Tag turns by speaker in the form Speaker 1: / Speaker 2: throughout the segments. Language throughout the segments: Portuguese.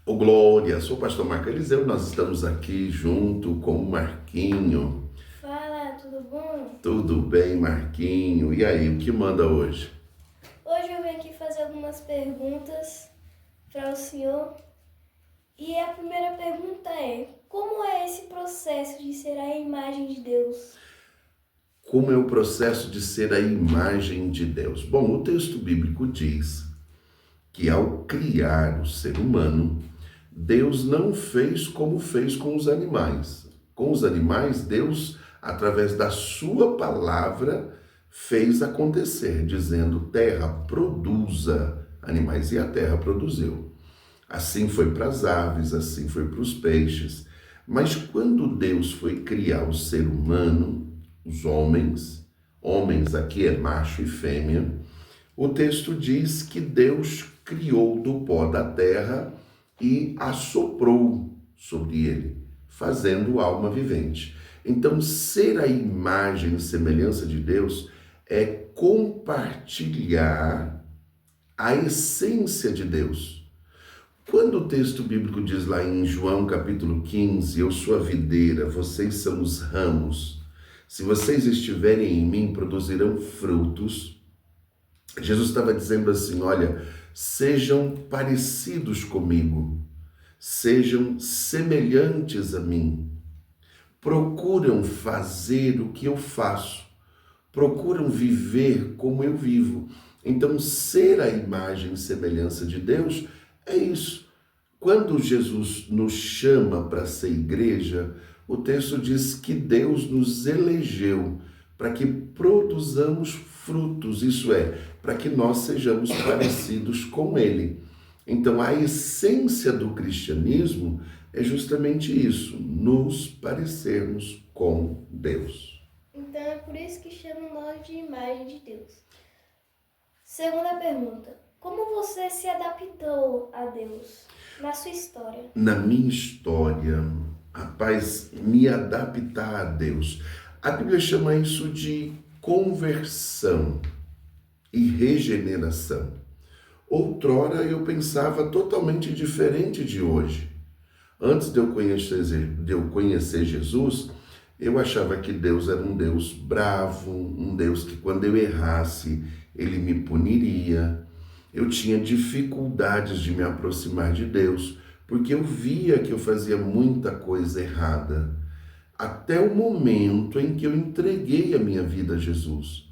Speaker 1: Ô Glória, sou o pastor Marco Eliseu, nós estamos aqui junto com o Marquinho.
Speaker 2: Fala, tudo bom?
Speaker 1: Tudo bem, Marquinho? E aí, o que manda hoje?
Speaker 2: Hoje eu vim aqui fazer algumas perguntas para o senhor. E a primeira pergunta é: como é esse processo de ser a imagem de Deus?
Speaker 1: Como é o processo de ser a imagem de Deus? Bom, o texto bíblico diz que ao criar o ser humano, Deus não fez como fez com os animais. Com os animais, Deus, através da sua palavra, fez acontecer, dizendo: terra, produza animais, e a terra produziu. Assim foi para as aves, assim foi para os peixes. Mas quando Deus foi criar o ser humano, os homens aqui é macho e fêmea, o texto diz que Deus criou do pó da terra e assoprou sobre ele, fazendo alma vivente. Então, ser a imagem e semelhança de Deus é compartilhar a essência de Deus. Quando o texto bíblico diz lá em João capítulo 15, eu sou a videira, vocês são os ramos, se vocês estiverem em mim, produzirão frutos. Jesus estava dizendo assim: olha, sejam parecidos comigo, sejam semelhantes a mim, procuram fazer o que eu faço, procuram viver como eu vivo. Então, ser a imagem e semelhança de Deus é isso. Quando Jesus nos chama para ser igreja, o texto diz que Deus nos elegeu para que produzamos frutos, isso é, para que nós sejamos parecidos com Ele. Então, a essência do cristianismo é justamente isso, nos parecermos com Deus.
Speaker 2: Então é por isso que chamam nós de imagem de Deus. Segunda pergunta: como você se adaptou a Deus na sua história?
Speaker 1: Na minha história, rapaz, me adaptar a Deus. A Bíblia chama isso de conversão e regeneração. Outrora eu pensava totalmente diferente de hoje. Antes de eu conhecer Jesus, eu achava que Deus era um Deus bravo, um Deus que quando eu errasse, ele me puniria. Eu tinha dificuldades de me aproximar de Deus, porque eu via que eu fazia muita coisa errada. Até o momento em que eu entreguei a minha vida a Jesus.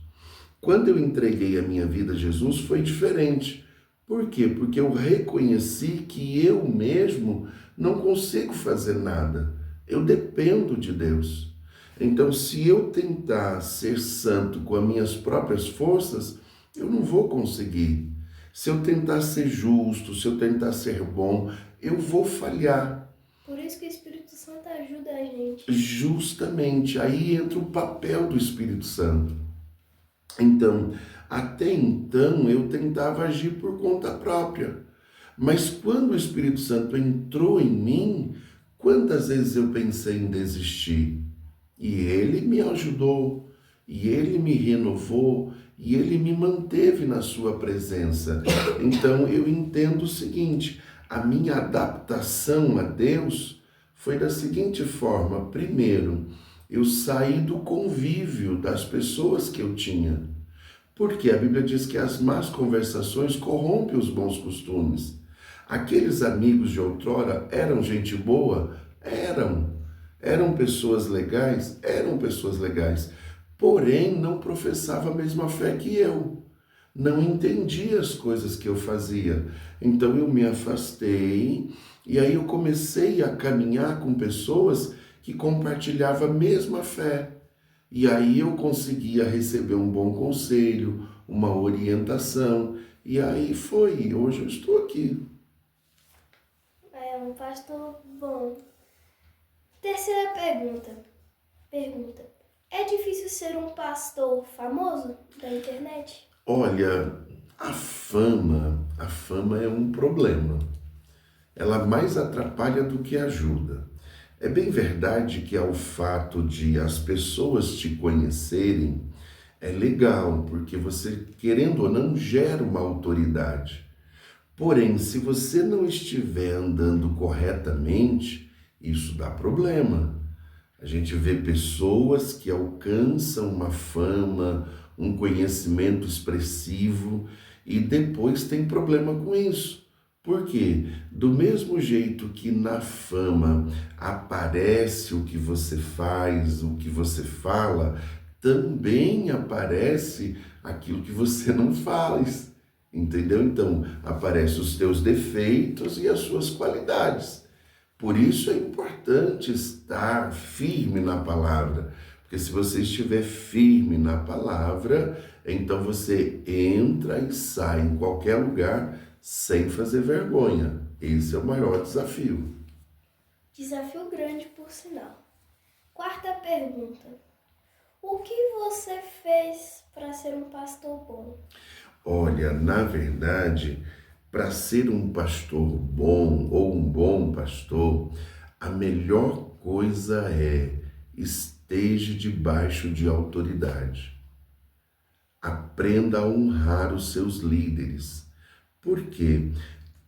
Speaker 1: Quando eu entreguei a minha vida a Jesus, foi diferente. Por quê? Porque eu reconheci que eu mesmo não consigo fazer nada. Eu dependo de Deus. Então, se eu tentar ser santo com as minhas próprias forças, eu não vou conseguir. Se eu tentar ser justo, se eu tentar ser bom, eu vou falhar.
Speaker 2: Por isso que o Espírito Santo ajuda a gente.
Speaker 1: Justamente, aí entra o papel do Espírito Santo. Então, até então, eu tentava agir por conta própria. Mas quando o Espírito Santo entrou em mim, quantas vezes eu pensei em desistir? E ele me ajudou, e ele me renovou, e ele me manteve na sua presença. Então, eu entendo o seguinte: a minha adaptação a Deus foi da seguinte forma: primeiro, eu saí do convívio das pessoas que eu tinha. Porque a Bíblia diz que as más conversações corrompem os bons costumes. Aqueles amigos de outrora eram gente boa? Eram. Eram pessoas legais? Eram pessoas legais. Porém, não professava a mesma fé que eu. Não entendia as coisas que eu fazia. Então eu me afastei e aí eu comecei a caminhar com pessoas que compartilhavam a mesma fé. E aí eu conseguia receber um bom conselho, uma orientação. E aí foi, hoje eu estou aqui.
Speaker 2: É um pastor bom. Terceira pergunta: é difícil ser um pastor famoso da internet?
Speaker 1: Olha, a fama é um problema. Ela mais atrapalha do que ajuda. É bem verdade que ao fato de as pessoas te conhecerem é legal, porque você, querendo ou não, gera uma autoridade. Porém, se você não estiver andando corretamente, isso dá problema. A gente vê pessoas que alcançam uma fama, um conhecimento expressivo e depois tem problema com isso. Por quê? Do mesmo jeito que na fama aparece o que você faz, o que você fala, também aparece aquilo que você não faz. Entendeu? Então, aparecem os teus defeitos e as suas qualidades. Por isso é importante estar firme na palavra, porque se você estiver firme na palavra, então você entra e sai em qualquer lugar sem fazer vergonha. Esse é o maior desafio.
Speaker 2: Desafio grande, por sinal. Quarta pergunta. O que você fez para ser um pastor bom?
Speaker 1: Olha, na verdade, para ser um pastor bom ou um bom pastor, a melhor coisa é esteja debaixo de autoridade. Aprenda a honrar os seus líderes, porque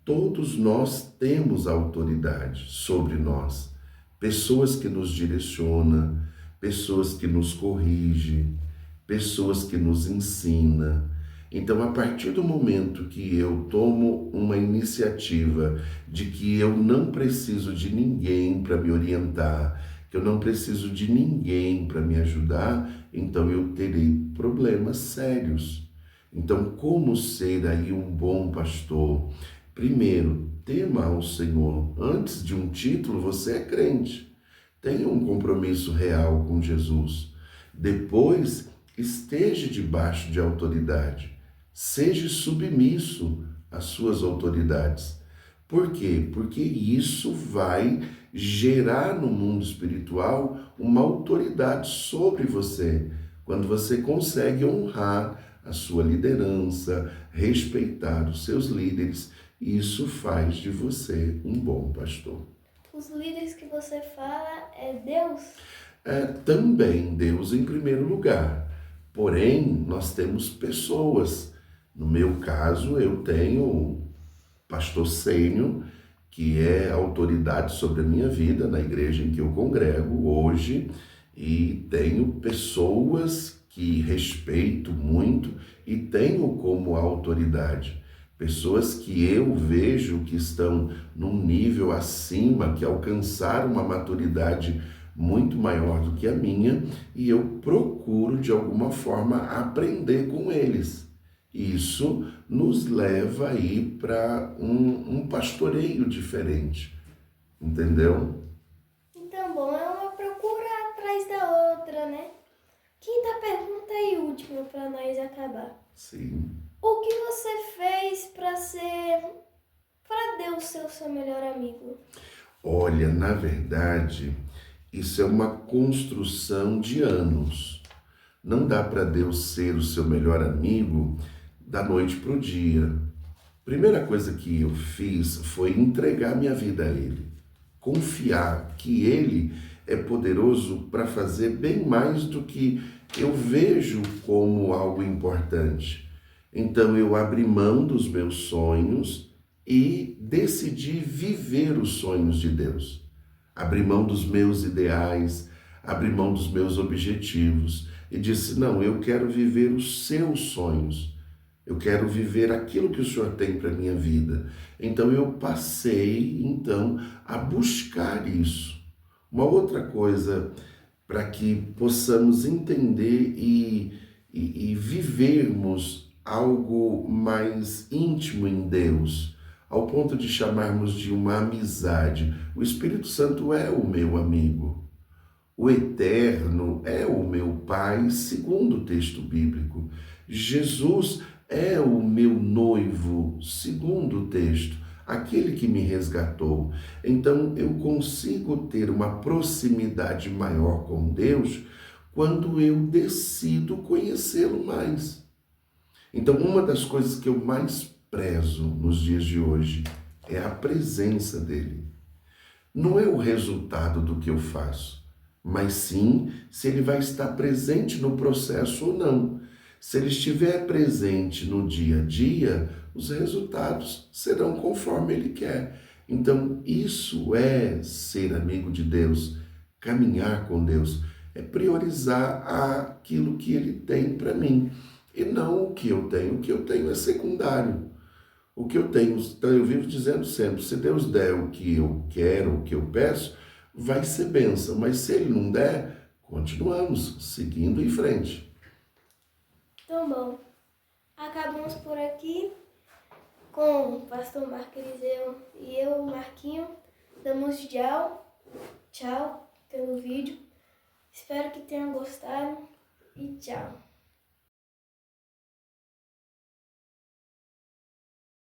Speaker 1: todos nós temos autoridade sobre nós. Pessoas que nos direcionam, pessoas que nos corrigem, pessoas que nos ensinam. Então, a partir do momento que eu tomo uma iniciativa de que eu não preciso de ninguém para me orientar, que eu não preciso de ninguém para me ajudar, então eu terei problemas sérios. Então, como ser aí um bom pastor? Primeiro, tema ao Senhor. Antes de um título, você é crente. Tenha um compromisso real com Jesus. Depois, esteja debaixo de autoridade. Seja submisso às suas autoridades. Por quê? Porque isso vai gerar no mundo espiritual uma autoridade sobre você. Quando você consegue honrar a sua liderança, respeitar os seus líderes, isso faz de você um bom pastor.
Speaker 2: Os líderes que você fala é Deus?
Speaker 1: É também Deus em primeiro lugar. Porém, nós temos pessoas. No meu caso, eu tenho o pastor Sênio, que é autoridade sobre a minha vida na igreja em que eu congrego hoje, e tenho pessoas que respeito muito e tenho como autoridade. Pessoas que eu vejo que estão num nível acima, que alcançaram uma maturidade muito maior do que a minha, e eu procuro de alguma forma aprender com eles. Isso nos leva aí para um pastoreio diferente, entendeu?
Speaker 2: Então, bom, é uma procura atrás da outra, né? Quinta pergunta e última para nós acabar.
Speaker 1: Sim.
Speaker 2: O que você fez para Deus ser o seu melhor amigo?
Speaker 1: Olha, na verdade, isso é uma construção de anos. Não dá para Deus ser o seu melhor amigo da noite para o dia. Primeira coisa que eu fiz foi entregar minha vida a Ele. Confiar que Ele é poderoso para fazer bem mais do que eu vejo como algo importante. Então eu abri mão dos meus sonhos e decidi viver os sonhos de Deus. Abri mão dos meus ideais, abri mão dos meus objetivos e disse, não, eu quero viver os seus sonhos. Eu quero viver aquilo que o Senhor tem para a minha vida. Então eu passei, a buscar isso. Uma outra coisa para que possamos entender e vivermos algo mais íntimo em Deus, ao ponto de chamarmos de uma amizade. O Espírito Santo é o meu amigo. O Eterno é o meu Pai, segundo o texto bíblico. Jesus é o meu noivo, segundo o texto, aquele que me resgatou. Então eu consigo ter uma proximidade maior com Deus quando eu decido conhecê-lo mais. Então uma das coisas que eu mais prezo nos dias de hoje é a presença dele. Não é o resultado do que eu faço, mas sim se ele vai estar presente no processo ou não. Se ele estiver presente no dia a dia, os resultados serão conforme Ele quer. Então, isso é ser amigo de Deus, caminhar com Deus, é priorizar aquilo que Ele tem para mim e não o que eu tenho. O que eu tenho é secundário. O que eu tenho, então eu vivo dizendo sempre, se Deus der o que eu quero, o que eu peço, vai ser bênção, mas se Ele não der, continuamos seguindo em frente.
Speaker 2: Então, bom, acabamos por aqui com o pastor Marco Eliseu e eu, Marquinho. Damos tchau pelo vídeo. Espero que tenham gostado e tchau.